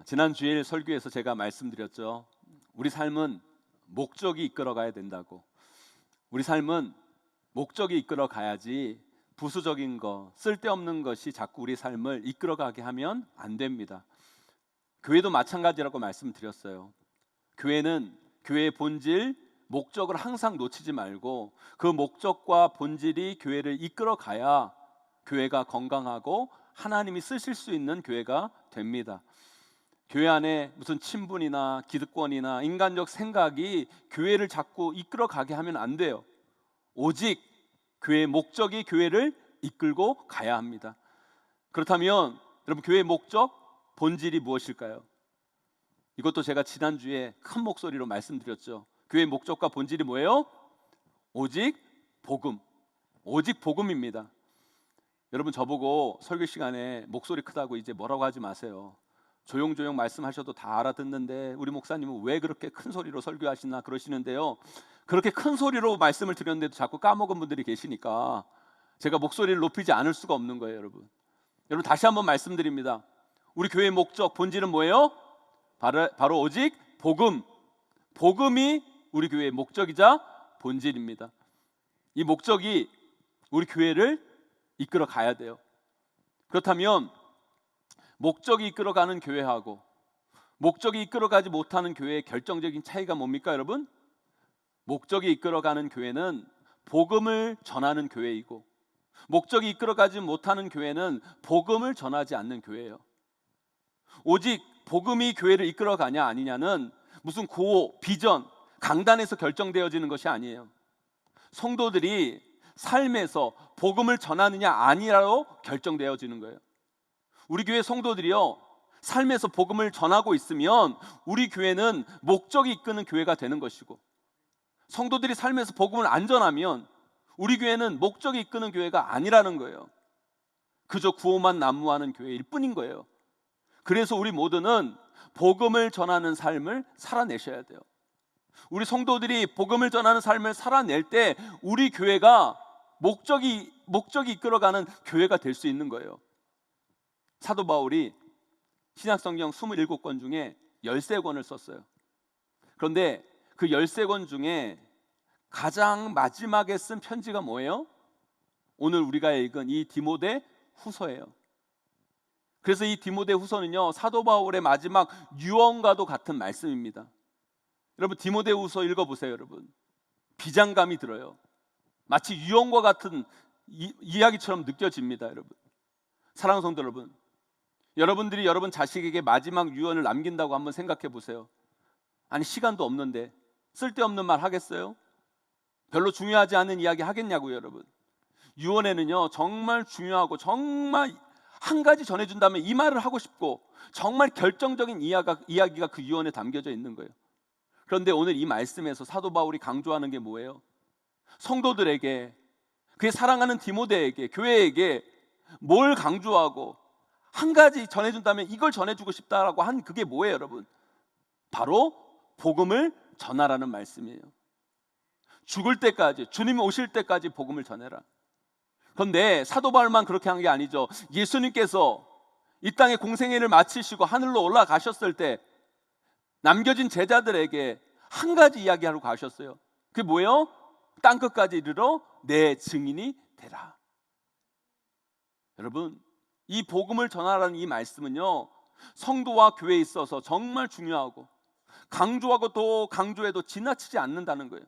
지난 주일 설교에서 제가 말씀드렸죠. 우리 삶은 목적이 이끌어가야 된다고. 우리 삶은 목적이 이끌어가야지 부수적인 거, 쓸데없는 것이 자꾸 우리 삶을 이끌어가게 하면 안 됩니다. 교회도 마찬가지라고 말씀드렸어요. 교회는 교회의 본질, 목적을 항상 놓치지 말고 그 목적과 본질이 교회를 이끌어가야 교회가 건강하고 하나님이 쓰실 수 있는 교회가 됩니다. 교회 안에 무슨 친분이나 기득권이나 인간적 생각이 교회를 자꾸 이끌어가게 하면 안 돼요. 오직 교회의 목적이 교회를 이끌고 가야 합니다. 그렇다면 여러분, 교회의 목적, 본질이 무엇일까요? 이것도 제가 지난주에 큰 목소리로 말씀드렸죠. 교회의 목적과 본질이 뭐예요? 오직 복음, 오직 복음입니다. 여러분, 저보고 설교 시간에 목소리 크다고 이제 뭐라고 하지 마세요. 조용조용 말씀하셔도 다 알아듣는데 우리 목사님은 왜 그렇게 큰 소리로 설교하시나 그러시는데요, 그렇게 큰 소리로 말씀을 드렸는데도 자꾸 까먹은 분들이 계시니까 제가 목소리를 높이지 않을 수가 없는 거예요. 여러분 다시 한번 말씀드립니다. 우리 교회의 목적, 본질은 뭐예요? 바로 오직 복음, 복음이 우리 교회의 목적이자 본질입니다. 이 목적이 우리 교회를 이끌어 가야 돼요. 그렇다면 목적이 이끌어가는 교회하고 목적이 이끌어가지 못하는 교회의 결정적인 차이가 뭡니까 여러분? 목적이 이끌어가는 교회는 복음을 전하는 교회이고, 목적이 이끌어가지 못하는 교회는 복음을 전하지 않는 교회예요. 오직 복음이 교회를 이끌어가냐 아니냐는 무슨 고호, 비전, 강단에서 결정되어지는 것이 아니에요. 성도들이 삶에서 복음을 전하느냐 아니라로 결정되어지는 거예요. 우리 교회 성도들이요, 삶에서 복음을 전하고 있으면 우리 교회는 목적이 이끄는 교회가 되는 것이고, 성도들이 삶에서 복음을 안 전하면 우리 교회는 목적이 이끄는 교회가 아니라는 거예요. 그저 구호만 난무하는 교회일 뿐인 거예요. 그래서 우리 모두는 복음을 전하는 삶을 살아내셔야 돼요. 우리 성도들이 복음을 전하는 삶을 살아낼 때 우리 교회가 목적이 이끌어가는 교회가 될 수 있는 거예요. 사도 바울이 신약성경 27권 중에 13권을 썼어요. 그런데 그 13권 중에 가장 마지막에 쓴 편지가 뭐예요? 오늘 우리가 읽은 이 디모데 후서예요. 그래서 이 디모데 후서는요, 사도 바울의 마지막 유언과도 같은 말씀입니다. 여러분, 디모데 후서 읽어보세요. 여러분, 비장감이 들어요. 마치 유언과 같은 이야기처럼 느껴집니다. 여러분, 사랑하는 성도 여러분, 여러분들이 여러분 자식에게 마지막 유언을 남긴다고 한번 생각해 보세요. 아니, 시간도 없는데 쓸데없는 말 하겠어요? 별로 중요하지 않은 이야기 하겠냐고요. 여러분, 유언에는요 정말 중요하고 정말 한 가지 전해준다면 이 말을 하고 싶고 정말 결정적인 이야기가 그 유언에 담겨져 있는 거예요. 그런데 오늘 이 말씀에서 사도 바울이 강조하는 게 뭐예요? 성도들에게, 그의 사랑하는 디모데에게, 교회에게 뭘 강조하고 한 가지 전해준다면 이걸 전해주고 싶다라고 한 그게 뭐예요 여러분? 바로 복음을 전하라는 말씀이에요. 죽을 때까지, 주님 오실 때까지 복음을 전해라. 그런데 사도 바울만 그렇게 한 게 아니죠. 예수님께서 이 땅의 공생애를 마치시고 하늘로 올라가셨을 때 남겨진 제자들에게 한 가지 이야기하러 가셨어요. 그게 뭐예요? 땅끝까지 이르러 내 증인이 되라. 여러분, 이 복음을 전하라는 이 말씀은요, 성도와 교회에 있어서 정말 중요하고 강조하고 또 강조해도 지나치지 않는다는 거예요.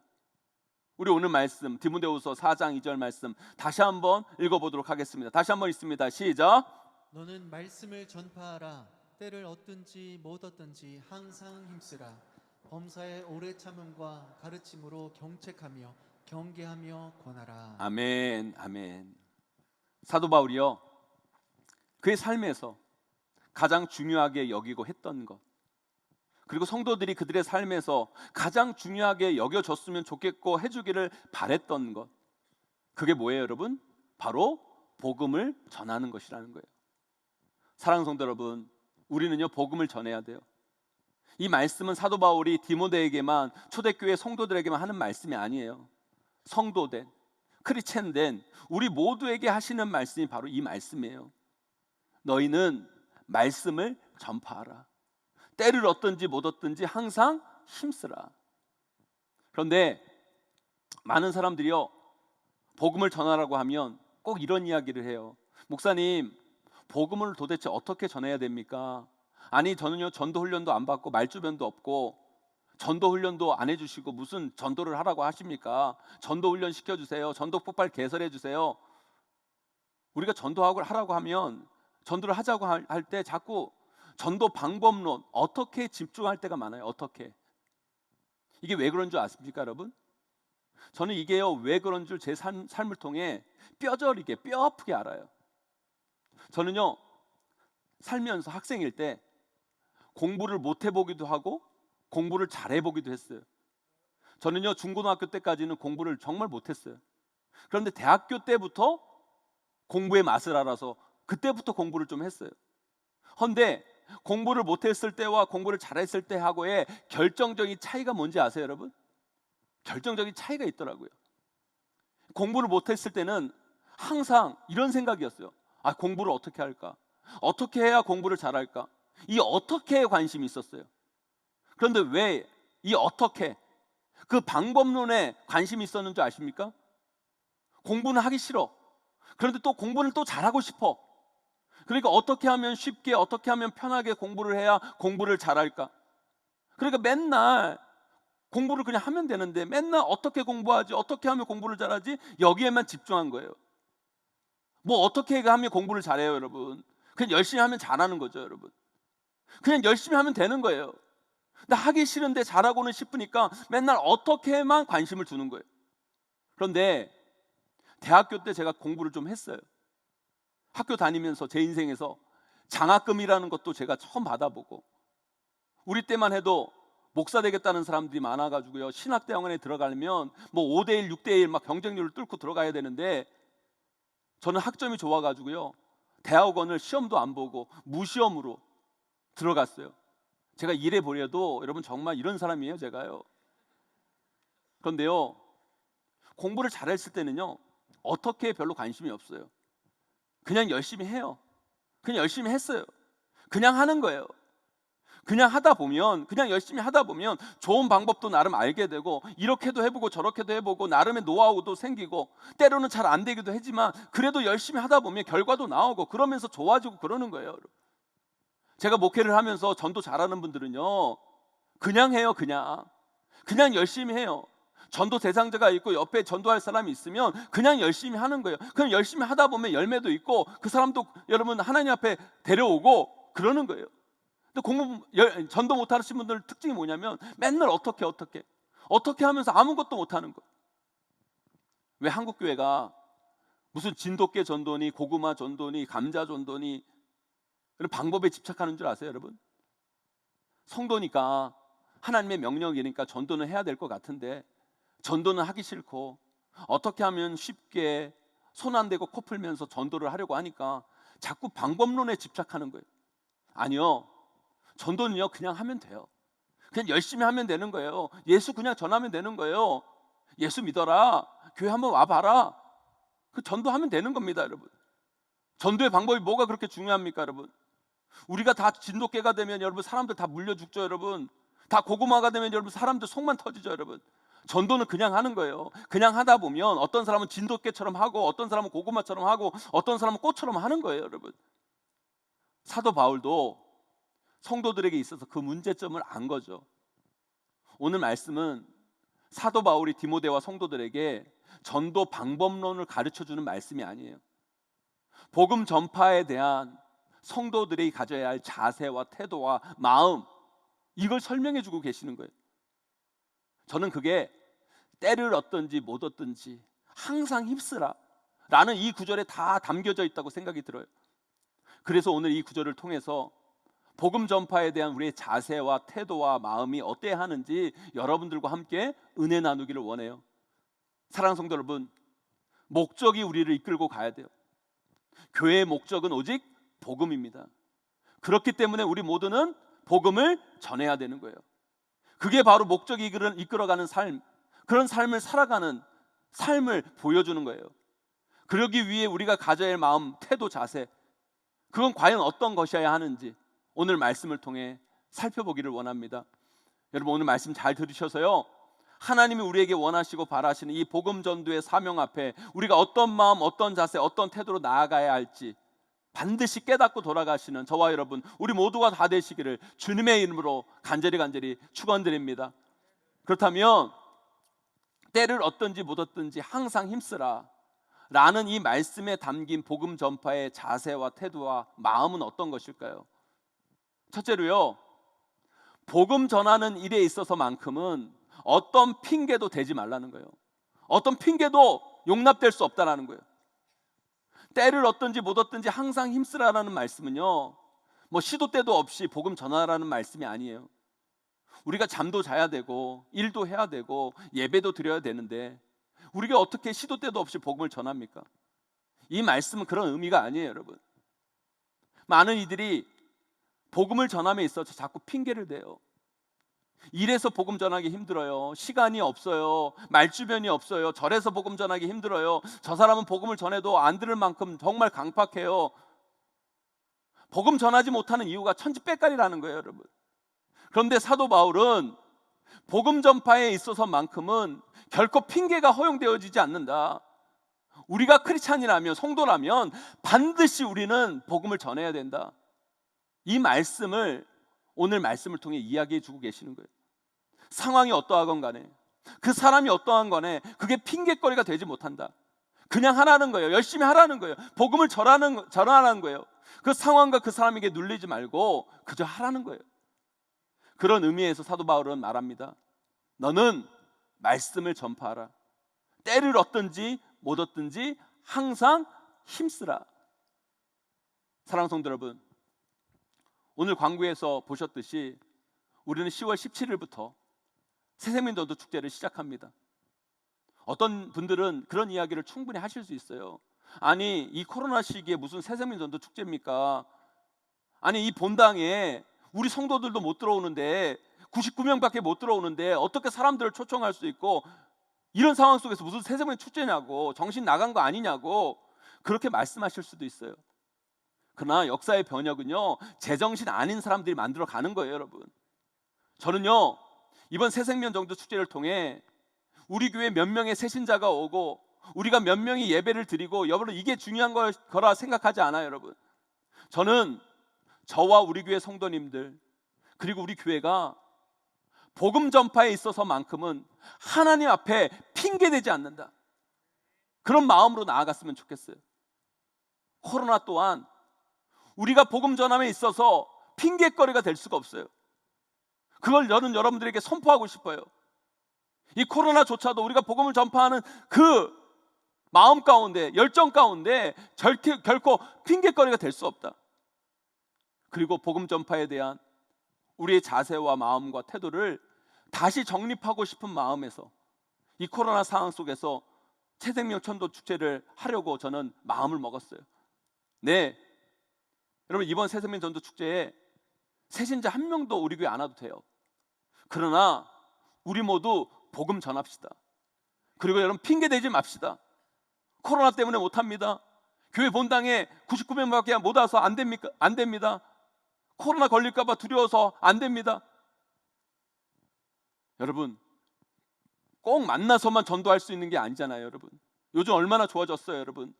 우리 오늘 말씀 디모데후서 4장 2절 말씀 다시 한번 읽어보도록 하겠습니다. 다시 한번 읽습니다. 시작. 너는 말씀을 전파하라. 때를 얻든지 못 얻든지 항상 힘쓰라. 범사에 오래 참음과 가르침으로 경책하며 경계하며 권하라. 아멘, 아멘. 사도 바울이요, 그의 삶에서 가장 중요하게 여기고 했던 것, 그리고 성도들이 그들의 삶에서 가장 중요하게 여겨줬으면 좋겠고 해주기를 바랬던 것, 그게 뭐예요 여러분? 바로 복음을 전하는 것이라는 거예요. 사랑하는 성도 여러분, 우리는요 복음을 전해야 돼요. 이 말씀은 사도 바울이 디모데에게만, 초대교회 성도들에게만 하는 말씀이 아니에요. 성도된, 크리스찬된 우리 모두에게 하시는 말씀이 바로 이 말씀이에요. 너희는 말씀을 전파하라. 때를 얻든지 못 얻든지 항상 힘쓰라. 그런데 많은 사람들이요, 복음을 전하라고 하면 꼭 이런 이야기를 해요. 목사님, 복음을 도대체 어떻게 전해야 됩니까? 아니, 저는요 전도 훈련도 안 받고 말주변도 없고 전도 훈련도 안 해주시고 무슨 전도를 하라고 하십니까? 전도 훈련 시켜주세요. 전도 폭발 개설해 주세요. 우리가 전도하고 하라고 하면, 전도를 하자고 할 때 자꾸 전도 방법론, 어떻게 집중할 때가 많아요. 어떻게. 이게 왜 그런 줄 아십니까, 여러분? 저는 이게요, 왜 그런 줄 제 삶을 통해 뼈저리게, 뼈 아프게 알아요. 저는요, 살면서 학생일 때 공부를 못 해보기도 하고 공부를 잘 해보기도 했어요. 저는요, 중고등학교 때까지는 공부를 정말 못했어요. 그런데 대학교 때부터 공부의 맛을 알아서 그때부터 공부를 좀 했어요. 헌데 공부를 못했을 때와 공부를 잘했을 때하고의 결정적인 차이가 뭔지 아세요, 여러분? 결정적인 차이가 있더라고요. 공부를 못했을 때는 항상 이런 생각이었어요. 아, 공부를 어떻게 할까? 어떻게 해야 공부를 잘할까? 이 어떻게에 관심이 있었어요. 그런데 왜 이 어떻게, 그 방법론에 관심이 있었는 줄 아십니까? 공부는 하기 싫어. 그런데 또 공부는 또 잘하고 싶어. 그러니까 어떻게 하면 쉽게, 어떻게 하면 편하게 공부를 해야 공부를 잘할까? 그러니까 맨날 공부를 그냥 하면 되는데 맨날 어떻게 공부하지, 어떻게 하면 공부를 잘하지, 여기에만 집중한 거예요. 뭐 어떻게 하면 공부를 잘해요, 여러분? 그냥 열심히 하면 잘하는 거죠, 여러분. 그냥 열심히 하면 되는 거예요. 근데 하기 싫은데 잘하고는 싶으니까 맨날 어떻게만 관심을 두는 거예요. 그런데 대학교 때 제가 공부를 좀 했어요. 학교 다니면서 제 인생에서 장학금이라는 것도 제가 처음 받아보고, 우리 때만 해도 목사 되겠다는 사람들이 많아가지고요, 신학대학원에 들어가려면 뭐 5대1, 6대1 막 경쟁률을 뚫고 들어가야 되는데, 저는 학점이 좋아가지고요, 대학원을 시험도 안 보고 무시험으로 들어갔어요. 제가 이래 보려도 여러분 정말 이런 사람이에요, 제가요. 그런데요, 공부를 잘했을 때는요, 어떻게 별로 관심이 없어요. 그냥 열심히 해요. 그냥 열심히 했어요. 그냥 하는 거예요. 그냥 하다 보면, 그냥 열심히 하다 보면 좋은 방법도 나름 알게 되고, 이렇게도 해보고 저렇게도 해보고 나름의 노하우도 생기고, 때로는 잘 안 되기도 하지만 그래도 열심히 하다 보면 결과도 나오고 그러면서 좋아지고 그러는 거예요. 제가 목회를 하면서 전도 잘하는 분들은요, 그냥 해요. 그냥 열심히 해요. 전도 대상자가 있고 옆에 전도할 사람이 있으면 그냥 열심히 하는 거예요. 그냥 열심히 하다 보면 열매도 있고 그 사람도 여러분 하나님 앞에 데려오고 그러는 거예요. 근데 전도 못 하시는 분들 특징이 뭐냐면 맨날 어떻게 하면서 아무것도 못 하는 거예요. 왜 한국 교회가 무슨 진돗개 전도니 고구마 전도니 감자 전도니 이런 방법에 집착하는 줄 아세요, 여러분? 성도니까, 하나님의 명령이니까 전도는 해야 될 것 같은데 전도는 하기 싫고, 어떻게 하면 쉽게 손 안 대고 코 풀면서 전도를 하려고 하니까 자꾸 방법론에 집착하는 거예요. 아니요, 전도는요 그냥 하면 돼요. 그냥 열심히 하면 되는 거예요. 예수 그냥 전하면 되는 거예요. 예수 믿어라, 교회 한번 와봐라, 그 전도하면 되는 겁니다, 여러분. 전도의 방법이 뭐가 그렇게 중요합니까, 여러분? 우리가 다 진돗개가 되면 여러분 사람들 다 물려 죽죠, 여러분. 다 고구마가 되면 여러분 사람들 속만 터지죠, 여러분. 전도는 그냥 하는 거예요. 그냥 하다 보면 어떤 사람은 진돗개처럼 하고 어떤 사람은 고구마처럼 하고 어떤 사람은 꽃처럼 하는 거예요, 여러분. 사도 바울도 성도들에게 있어서 그 문제점을 안 거죠. 오늘 말씀은 사도 바울이 디모데와 성도들에게 전도 방법론을 가르쳐주는 말씀이 아니에요. 복음 전파에 대한 성도들이 가져야 할 자세와 태도와 마음, 이걸 설명해 주고 계시는 거예요. 저는 그게 때를 얻든지 못 얻든지 항상 힘쓰라 라는 이 구절에 다 담겨져 있다고 생각이 들어요. 그래서 오늘 이 구절을 통해서 복음 전파에 대한 우리의 자세와 태도와 마음이 어때야 하는지 여러분들과 함께 은혜 나누기를 원해요. 사랑하는 성도 여러분, 목적이 우리를 이끌고 가야 돼요. 교회의 목적은 오직 복음입니다. 그렇기 때문에 우리 모두는 복음을 전해야 되는 거예요. 그게 바로 목적이 이끌어가는 삶, 그런 삶을 살아가는 삶을 보여주는 거예요. 그러기 위해 우리가 가져야 할 마음, 태도, 자세, 그건 과연 어떤 것이어야 하는지 오늘 말씀을 통해 살펴보기를 원합니다. 여러분 오늘 말씀 잘 들으셔서요, 하나님이 우리에게 원하시고 바라시는 이 복음 전도의 사명 앞에 우리가 어떤 마음, 어떤 자세, 어떤 태도로 나아가야 할지 반드시 깨닫고 돌아가시는 저와 여러분 우리 모두가 다 되시기를 주님의 이름으로 간절히 축원드립니다. 그렇다면 때를 얻든지 못 얻든지 항상 힘쓰라 라는 이 말씀에 담긴 복음 전파의 자세와 태도와 마음은 어떤 것일까요? 첫째로요, 복음 전하는 일에 있어서만큼은 어떤 핑계도 대지 말라는 거예요. 어떤 핑계도 용납될 수 없다라는 거예요. 때를 얻든지 못 얻든지 항상 힘쓰라라는 말씀은요, 뭐 시도 때도 없이 복음 전하라는 말씀이 아니에요. 우리가 잠도 자야 되고 일도 해야 되고 예배도 드려야 되는데 우리가 어떻게 시도 때도 없이 복음을 전합니까? 이 말씀은 그런 의미가 아니에요, 여러분. 많은 이들이 복음을 전함에 있어서 자꾸 핑계를 대요. 일해서 복음 전하기 힘들어요. 시간이 없어요. 말주변이 없어요. 절에서 복음 전하기 힘들어요. 저 사람은 복음을 전해도 안 들을 만큼 정말 강팍해요. 복음 전하지 못하는 이유가 천지백갈이라는 거예요, 여러분. 그런데 사도 바울은 복음 전파에 있어서만큼은 결코 핑계가 허용되어지지 않는다. 우리가 크리스찬이라면, 성도라면 반드시 우리는 복음을 전해야 된다. 이 말씀을 오늘 말씀을 통해 이야기해 주고 계시는 거예요. 상황이 어떠하건 간에, 그 사람이 어떠한 간에 그게 핑계거리가 되지 못한다. 그냥 하라는 거예요. 열심히 하라는 거예요. 복음을 전하라는 거예요. 그 상황과 그 사람에게 눌리지 말고 그저 하라는 거예요. 그런 의미에서 사도 바울은 말합니다. 너는 말씀을 전파하라. 때를 얻든지 못 얻든지 항상 힘쓰라. 사랑하는 성도 여러분, 오늘 광고에서 보셨듯이 우리는 10월 17일부터 새생민 전도 축제를 시작합니다. 어떤 분들은 그런 이야기를 충분히 하실 수 있어요. 아니, 이 코로나 시기에 무슨 새생민 전도 축제입니까? 아니, 이 본당에 우리 성도들도 못 들어오는데 99명밖에 못 들어오는데 어떻게 사람들을 초청할 수 있고, 이런 상황 속에서 무슨 새생민 축제냐고, 정신 나간 거 아니냐고 그렇게 말씀하실 수도 있어요. 그러나 역사의 변혁은요, 제정신 아닌 사람들이 만들어 가는 거예요, 여러분. 저는요, 이번 새생명 전도 축제를 통해 우리 교회 몇 명의 새신자가 오고 우리가 몇 명이 예배를 드리고, 여러분 이게 중요한 거라 생각하지 않아요, 여러분. 저는 저와 우리 교회 성도님들 그리고 우리 교회가 복음 전파에 있어서만큼은 하나님 앞에 핑계대지 않는다, 그런 마음으로 나아갔으면 좋겠어요. 코로나 또한 우리가 복음 전함에 있어서 핑계거리가 될 수가 없어요. 그걸 저는 여러분들에게 선포하고 싶어요. 이 코로나조차도 우리가 복음을 전파하는 그 마음 가운데, 열정 가운데 결코 핑계거리가 될 수 없다. 그리고 복음 전파에 대한 우리의 자세와 마음과 태도를 다시 정립하고 싶은 마음에서 이 코로나 상황 속에서 새생명 천도 축제를 하려고 저는 마음을 먹었어요. 네, 여러분 이번 새생명 전도 축제에 새신자 한 명도 우리 교회 안 와도 돼요. 그러나 우리 모두 복음 전합시다. 그리고 여러분 핑계대지 맙시다. 코로나 때문에 못합니다. 교회 본당에 99명밖에 못 와서 안 됩니까? 안 됩니다. 코로나 걸릴까 봐 두려워서 안 됩니다. 여러분, 꼭 만나서만 전도할 수 있는 게 아니잖아요, 여러분. 요즘 얼마나 좋아졌어요, 여러분.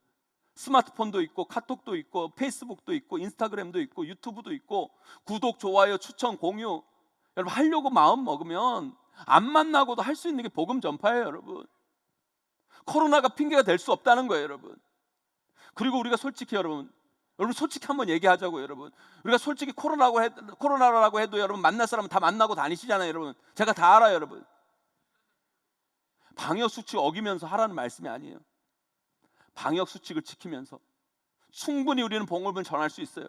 스마트폰도 있고 카톡도 있고 페이스북도 있고 인스타그램도 있고 유튜브도 있고, 구독, 좋아요, 추천, 공유, 여러분 하려고 마음 먹으면 안 만나고도 할 수 있는 게 복음 전파예요, 여러분. 코로나가 핑계가 될 수 없다는 거예요, 여러분. 그리고 우리가 솔직히 여러분 솔직히 한번 얘기하자고요, 여러분. 우리가 솔직히 코로나라고 해도 여러분 만날 사람은 다 만나고 다니시잖아요, 여러분. 제가 다 알아요, 여러분. 방역 수칙 어기면서 하라는 말씀이 아니에요. 방역 수칙을 지키면서 충분히 우리는 복음을 전할 수 있어요.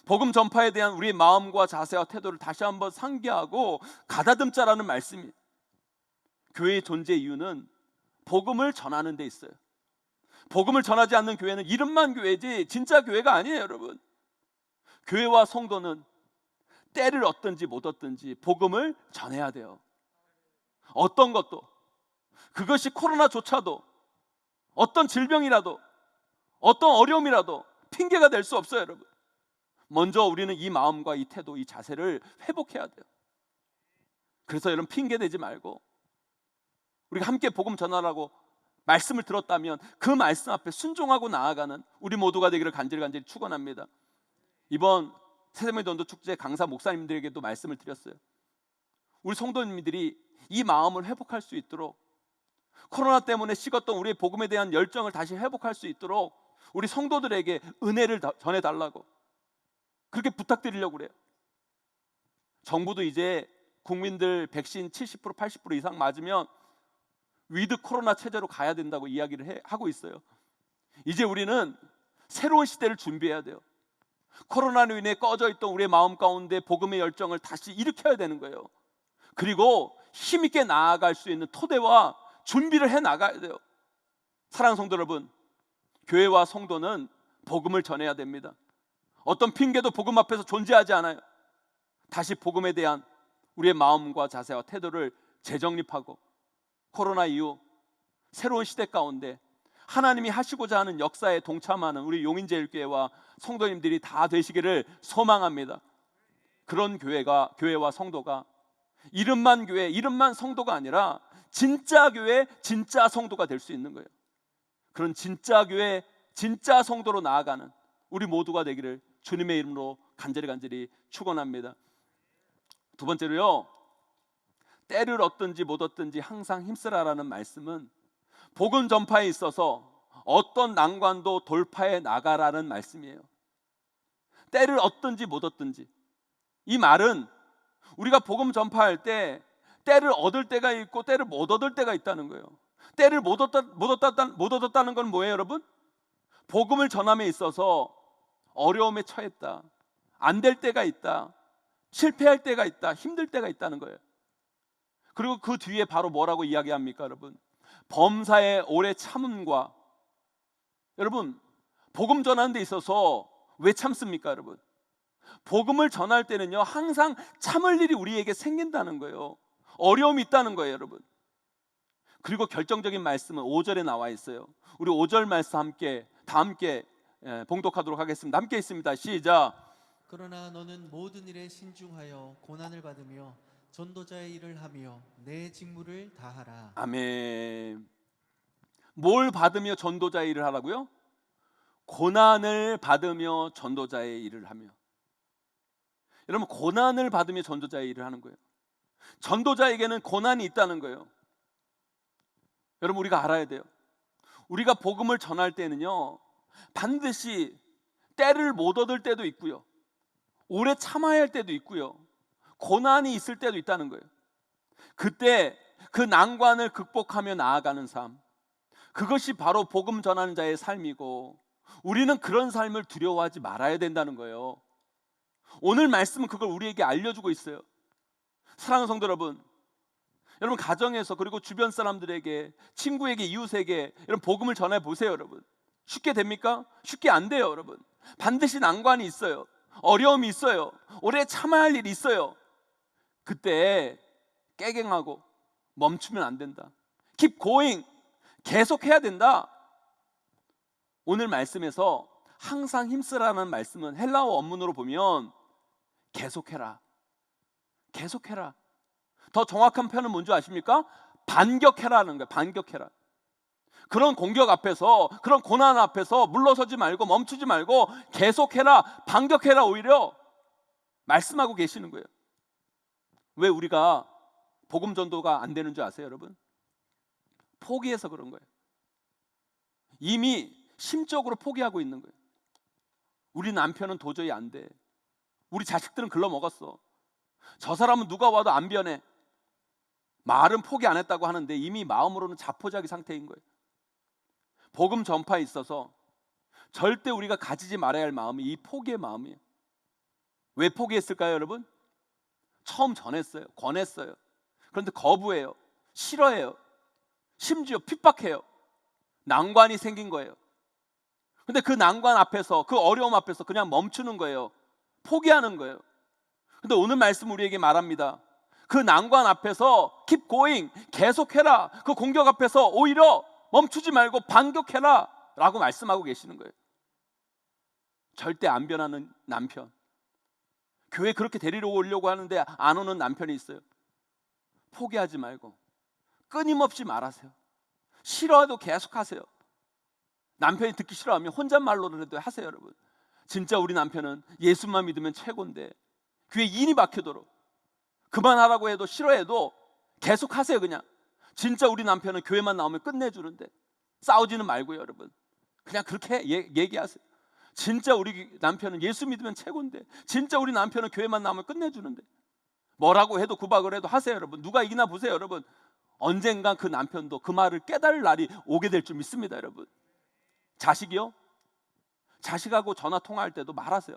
복음 전파에 대한 우리의 마음과 자세와 태도를 다시 한번 상기하고 가다듬자라는 말씀이, 교회의 존재 이유는 복음을 전하는 데 있어요. 복음을 전하지 않는 교회는 이름만 교회지 진짜 교회가 아니에요, 여러분. 교회와 성도는 때를 얻든지 못 얻든지 복음을 전해야 돼요. 어떤 것도, 그것이 코로나조차도, 어떤 질병이라도, 어떤 어려움이라도 핑계가 될 수 없어요, 여러분. 먼저 우리는 이 마음과 이 태도, 이 자세를 회복해야 돼요. 그래서 여러분, 핑계 대지 말고 우리가 함께 복음 전하라고 말씀을 들었다면 그 말씀 앞에 순종하고 나아가는 우리 모두가 되기를 간절히 축원합니다. 이번 새세미 전도 축제 강사 목사님들에게도 말씀을 드렸어요. 우리 성도님들이 이 마음을 회복할 수 있도록, 코로나 때문에 식었던 우리의 복음에 대한 열정을 다시 회복할 수 있도록 우리 성도들에게 은혜를 전해달라고 그렇게 부탁드리려고 그래요. 정부도 이제 국민들 백신 70% 80% 이상 맞으면 위드 코로나 체제로 가야 된다고 이야기를 하고 있어요. 이제 우리는 새로운 시대를 준비해야 돼요. 코로나로 인해 꺼져 있던 우리의 마음 가운데 복음의 열정을 다시 일으켜야 되는 거예요. 그리고 힘있게 나아갈 수 있는 토대와 준비를 해 나가야 돼요. 사랑하는 성도 여러분, 교회와 성도는 복음을 전해야 됩니다. 어떤 핑계도 복음 앞에서 존재하지 않아요. 다시 복음에 대한 우리의 마음과 자세와 태도를 재정립하고 코로나 이후 새로운 시대 가운데 하나님이 하시고자 하는 역사에 동참하는 우리 용인제일교회와 성도님들이 다 되시기를 소망합니다. 그런 교회와 성도가 이름만 교회, 이름만 성도가 아니라 진짜 교회, 진짜 성도가 될 수 있는 거예요. 그런 진짜 교회, 진짜 성도로 나아가는 우리 모두가 되기를 주님의 이름으로 간절히 축원합니다. 두 번째로요, 때를 얻든지 못 얻든지 항상 힘쓰라라는 말씀은 복음 전파에 있어서 어떤 난관도 돌파해 나가라는 말씀이에요. 때를 얻든지 못 얻든지, 이 말은 우리가 복음 전파할 때 때를 얻을 때가 있고 때를 못 얻을 때가 있다는 거예요. 때를 못 얻었다는 건 뭐예요, 여러분? 복음을 전함에 있어서 어려움에 처했다, 안 될 때가 있다, 실패할 때가 있다, 힘들 때가 있다는 거예요. 그리고 그 뒤에 바로 뭐라고 이야기합니까, 여러분? 범사의 오래 참음과, 여러분, 복음 전하는 데 있어서 왜 참습니까, 여러분? 복음을 전할 때는요, 항상 참을 일이 우리에게 생긴다는 거예요. 어려움이 있다는 거예요, 여러분. 그리고 결정적인 말씀은 5절에 나와 있어요. 우리 5절 말씀 다 함께 봉독하도록 하겠습니다. 함께 있습니다. 시작. 그러나 너는 모든 일에 신중하여 고난을 받으며 전도자의 일을 하며 내 직무를 다하라. 아멘. 뭘 받으며 전도자의 일을 하라고요? 고난을 받으며 전도자의 일을 하며. 여러분, 고난을 받으며 전도자의 일을 하는 거예요. 전도자에게는 고난이 있다는 거예요. 여러분, 우리가 알아야 돼요. 우리가 복음을 전할 때는요, 반드시 때를 못 얻을 때도 있고요, 오래 참아야 할 때도 있고요, 고난이 있을 때도 있다는 거예요. 그때 그 난관을 극복하며 나아가는 삶, 그것이 바로 복음 전하는 자의 삶이고, 우리는 그런 삶을 두려워하지 말아야 된다는 거예요. 오늘 말씀은 그걸 우리에게 알려주고 있어요. 사랑하는 성도 여러분, 여러분 가정에서, 그리고 주변 사람들에게, 친구에게, 이웃에게 여러분 복음을 전해 보세요. 여러분, 쉽게 됩니까? 쉽게 안 돼요. 여러분, 반드시 난관이 있어요. 어려움이 있어요. 오래 참아야 할 일이 있어요. 그때 깨갱하고 멈추면 안 된다. Keep going, 계속해야 된다. 오늘 말씀에서 항상 힘쓰라는 말씀은 헬라어 원문으로 보면 계속해라, 계속해라. 더 정확한 표현은 뭔지 아십니까? 반격해라는 거예요. 반격해라. 그런 공격 앞에서, 그런 고난 앞에서 물러서지 말고 멈추지 말고 계속해라, 반격해라, 오히려 말씀하고 계시는 거예요. 왜 우리가 복음 전도가 안 되는 줄 아세요, 여러분? 포기해서 그런 거예요. 이미 심적으로 포기하고 있는 거예요. 우리 남편은 도저히 안 돼. 우리 자식들은 글러먹었어. 저 사람은 누가 와도 안 변해. 말은 포기 안 했다고 하는데 이미 마음으로는 자포자기 상태인 거예요. 복음 전파에 있어서 절대 우리가 가지지 말아야 할 마음이 이 포기의 마음이에요. 왜 포기했을까요, 여러분? 처음 전했어요, 권했어요. 그런데 거부해요, 싫어해요, 심지어 핍박해요. 난관이 생긴 거예요. 근데 그 난관 앞에서, 그 어려움 앞에서 그냥 멈추는 거예요. 포기하는 거예요. 근데 오늘 말씀 우리에게 말합니다. 그 난관 앞에서 keep going, 계속해라. 그 공격 앞에서 오히려 멈추지 말고 반격해라 라고 말씀하고 계시는 거예요. 절대 안 변하는 남편, 교회 그렇게 데리러 오려고 하는데 안 오는 남편이 있어요. 포기하지 말고 끊임없이 말하세요. 싫어도 계속 하세요. 남편이 듣기 싫어하면 혼잣말로라도 하세요. 여러분, 진짜 우리 남편은 예수만 믿으면 최고인데 귀에 인이 박히도록, 그만하라고 해도 싫어해도 계속 하세요. 그냥 진짜 우리 남편은 교회만 나오면 끝내주는데 싸우지는 말고요. 여러분, 그냥 그렇게 얘기하세요. 진짜 우리 남편은 예수 믿으면 최고인데, 진짜 우리 남편은 교회만 나오면 끝내주는데, 뭐라고 해도 구박을 해도 하세요. 여러분, 누가 이기나 보세요. 여러분, 언젠간 그 남편도 그 말을 깨달을 날이 오게 될 줄 믿습니다. 여러분, 자식이요? 자식하고 전화 통화할 때도 말하세요.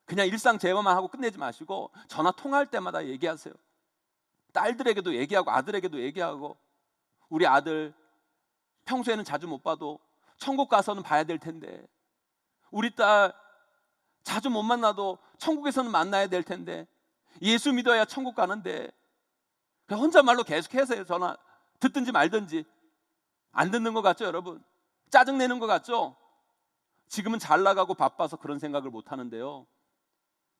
그냥 일상 제어만 하고 끝내지 마시고 전화 통화할 때마다 얘기하세요. 딸들에게도 얘기하고 아들에게도 얘기하고, 우리 아들 평소에는 자주 못 봐도 천국 가서는 봐야 될 텐데, 우리 딸 자주 못 만나도 천국에서는 만나야 될 텐데, 예수 믿어야 천국 가는데, 그냥 혼잣말로 계속 해서요. 전화 듣든지 말든지. 안 듣는 것 같죠 여러분? 짜증내는 것 같죠? 지금은 잘 나가고 바빠서 그런 생각을 못 하는데요,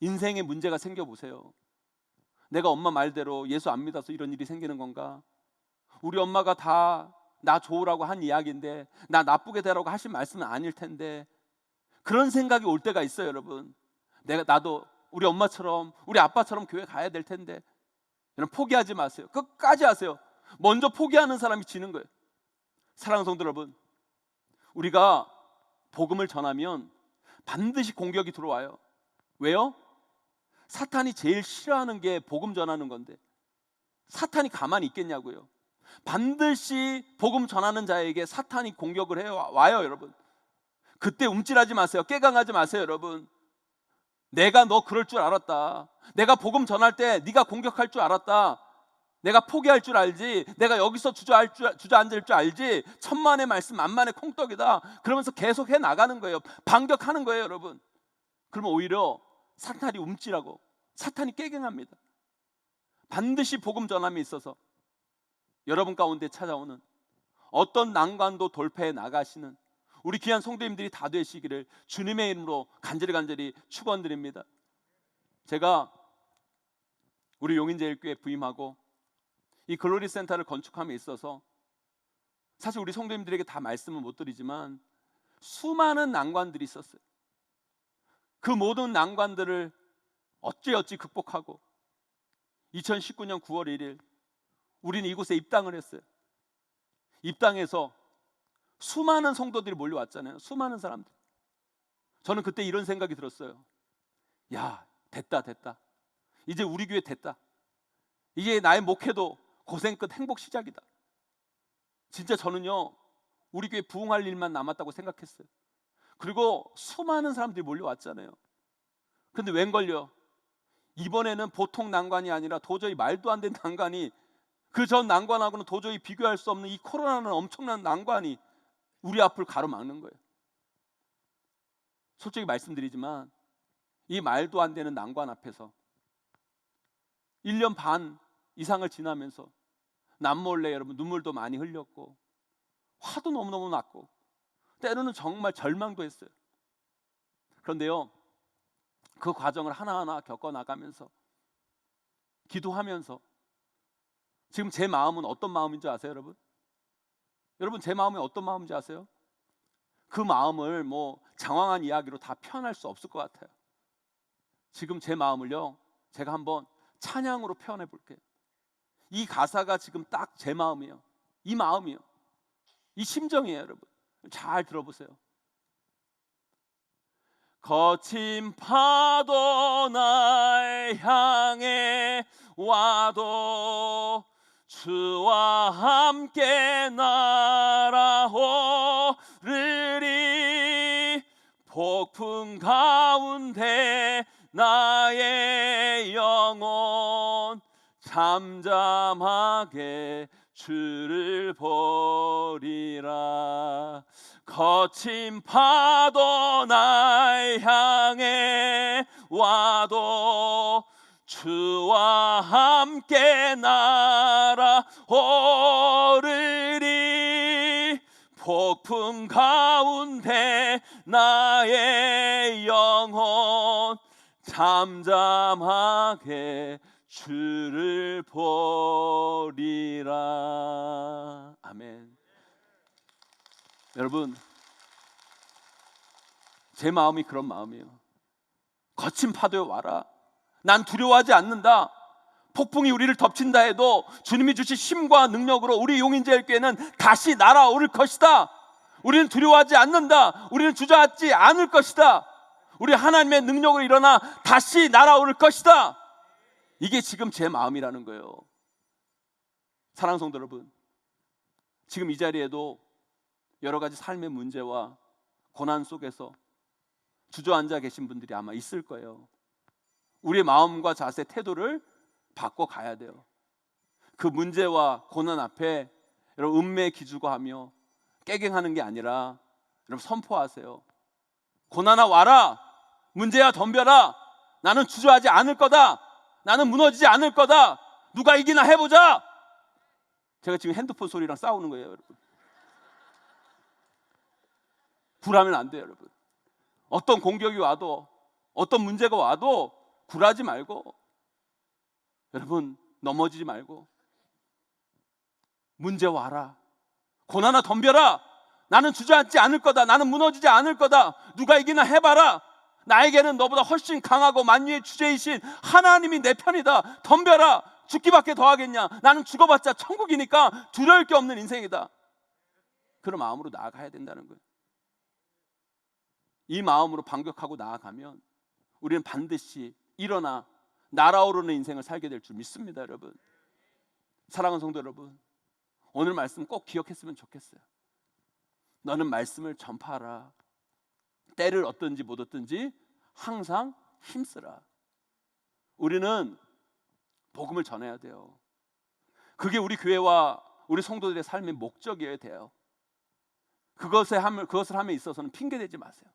인생에 문제가 생겨보세요. 내가 엄마 말대로 예수 안 믿어서 이런 일이 생기는 건가? 우리 엄마가 다 나 좋으라고 한 이야기인데 나 나쁘게 되라고 하신 말씀은 아닐 텐데, 그런 생각이 올 때가 있어요. 여러분, 나도 우리 엄마처럼 우리 아빠처럼 교회 가야 될 텐데. 여러분, 포기하지 마세요. 끝까지 하세요. 먼저 포기하는 사람이 지는 거예요. 사랑하는 성도 여러분, 우리가 복음을 전하면 반드시 공격이 들어와요. 왜요? 사탄이 제일 싫어하는 게 복음 전하는 건데 사탄이 가만히 있겠냐고요. 반드시 복음 전하는 자에게 사탄이 공격을 와요. 여러분, 그때 움찔하지 마세요. 깨강하지 마세요. 여러분, 내가 너 그럴 줄 알았다. 내가 복음 전할 때 네가 공격할 줄 알았다. 내가 포기할 줄 알지. 내가 여기서 주저앉을 줄 알지. 천만의 말씀 만만의 콩떡이다. 그러면서 계속 해 나가는 거예요. 반격하는 거예요. 여러분, 그러면 오히려 사탄이 움찔하고 사탄이 깨갱합니다. 반드시 복음 전함에 있어서 여러분 가운데 찾아오는 어떤 난관도 돌파해 나가시는 우리 귀한 성도님들이 다 되시기를 주님의 이름으로 간절히 축원드립니다. 제가 우리 용인제일교회 부임하고 이 글로리 센터를 건축함에 있어서 사실 우리 성도님들에게 다 말씀을 못 드리지만 수많은 난관들이 있었어요. 그 모든 난관들을 어찌어찌 극복하고 2019년 9월 1일 우리는 이곳에 입당을 했어요. 입당해서 수많은 성도들이 몰려왔잖아요. 수많은 사람들. 저는 그때 이런 생각이 들었어요. 야, 됐다. 이제 우리 교회 됐다. 이제 나의 목회도 고생 끝 행복 시작이다. 진짜 저는요, 우리 교회 부흥할 일만 남았다고 생각했어요. 그리고 수많은 사람들이 몰려왔잖아요. 근데 웬걸요, 이번에는 보통 난관이 아니라 도저히 말도 안 되는 난관이, 그 전 난관하고는 도저히 비교할 수 없는 이 코로나는 엄청난 난관이 우리 앞을 가로막는 거예요. 솔직히 말씀드리지만 이 말도 안 되는 난관 앞에서 1년 반 이상을 지나면서 남몰래 여러분 눈물도 많이 흘렸고 화도 너무너무 났고 때로는 정말 절망도 했어요. 그런데요, 그 과정을 하나하나 겪어나가면서 기도하면서 지금 제 마음은 어떤 마음인 줄 아세요? 여러분 제 마음이 어떤 마음인지 아세요? 그 마음을 뭐 장황한 이야기로 다 표현할 수 없을 것 같아요. 지금 제 마음을요, 제가 한번 찬양으로 표현해 볼게요. 이 가사가 지금 딱 제 마음이에요. 이 마음이요, 이 심정이에요. 여러분 잘 들어보세요. 거친 파도 날 향해 와도 주와 함께 날아오르리. 폭풍 가운데 나의 영혼 잠잠하게 주를 보리라. 거친 파도 날 향해 와도 주와 함께 날아오르리. 폭풍 가운데 나의 영혼 잠잠하게 주를 보리라. 아멘. 여러분, 제 마음이 그런 마음이에요. 거친 파도에 와라. 난 두려워하지 않는다. 폭풍이 우리를 덮친다 해도 주님이 주신 힘과 능력으로 우리 용인제일교회는 다시 날아오를 것이다. 우리는 두려워하지 않는다. 우리는 주저앉지 않을 것이다. 우리 하나님의 능력으로 일어나 다시 날아오를 것이다. 이게 지금 제 마음이라는 거예요. 사랑하는 성도 여러분, 지금 이 자리에도 여러 가지 삶의 문제와 고난 속에서 주저앉아 계신 분들이 아마 있을 거예요. 우리의 마음과 자세, 태도를 바꿔가야 돼요. 그 문제와 고난 앞에 여러분 은매 기죽어하며 깨갱하는 게 아니라 여러분 선포하세요. 고난아 와라. 문제야 덤벼라. 나는 주저하지 않을 거다. 나는 무너지지 않을 거다. 누가 이기나 해보자. 제가 지금 핸드폰 소리랑 싸우는 거예요, 여러분. 굴하면 안 돼요, 여러분. 어떤 공격이 와도, 어떤 문제가 와도 굴하지 말고, 여러분 넘어지지 말고, 문제 와라. 고난아 덤벼라. 나는 주저앉지 않을 거다. 나는 무너지지 않을 거다. 누가 이기나 해봐라. 나에게는 너보다 훨씬 강하고 만유의 주제이신 하나님이 내 편이다. 덤벼라. 죽기밖에 더 하겠냐. 나는 죽어봤자 천국이니까 두려울 게 없는 인생이다. 그런 마음으로 나아가야 된다는 거예요. 이 마음으로 반격하고 나아가면 우리는 반드시 일어나 날아오르는 인생을 살게 될 줄 믿습니다, 여러분. 사랑하는 성도 여러분, 오늘 말씀 꼭 기억했으면 좋겠어요. 너는 말씀을 전파하라. 때를 얻든지 못 얻든지 항상 힘쓰라. 우리는 복음을 전해야 돼요. 그게 우리 교회와 우리 성도들의 삶의 목적이어야 돼요. 그것을 함에 있어서는 핑계대지 마세요.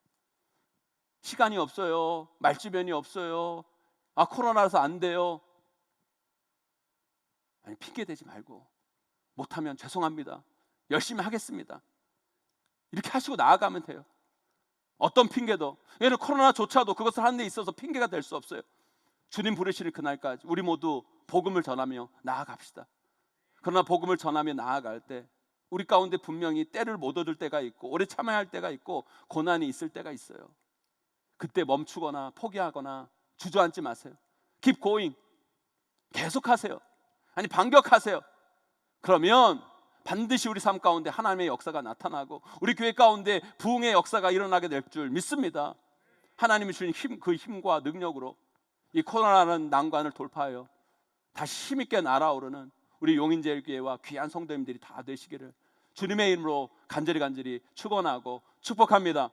시간이 없어요. 말주변이 없어요. 코로나라서 안 돼요. 아니, 핑계대지 말고 못하면 죄송합니다. 열심히 하겠습니다. 이렇게 하시고 나아가면 돼요. 어떤 핑계도, 얘는 코로나조차도 그것을 하는 데 있어서 핑계가 될 수 없어요. 주님 부르시는 그날까지 우리 모두 복음을 전하며 나아갑시다. 그러나 복음을 전하며 나아갈 때 우리 가운데 분명히 때를 못 얻을 때가 있고 오래 참아야 할 때가 있고 고난이 있을 때가 있어요. 그때 멈추거나 포기하거나 주저앉지 마세요. Keep going. 계속하세요. 아니 반격하세요. 그러면 반드시 우리 삶 가운데 하나님의 역사가 나타나고 우리 교회 가운데 부흥의 역사가 일어나게 될 줄 믿습니다. 하나님이 주신 그 힘과 능력으로 이 코로나라는 난관을 돌파하여 다시 힘있게 날아오르는 우리 용인제일교회와 귀한 성도님들이 다 되시기를 주님의 이름으로 간절히 축원하고 축복합니다.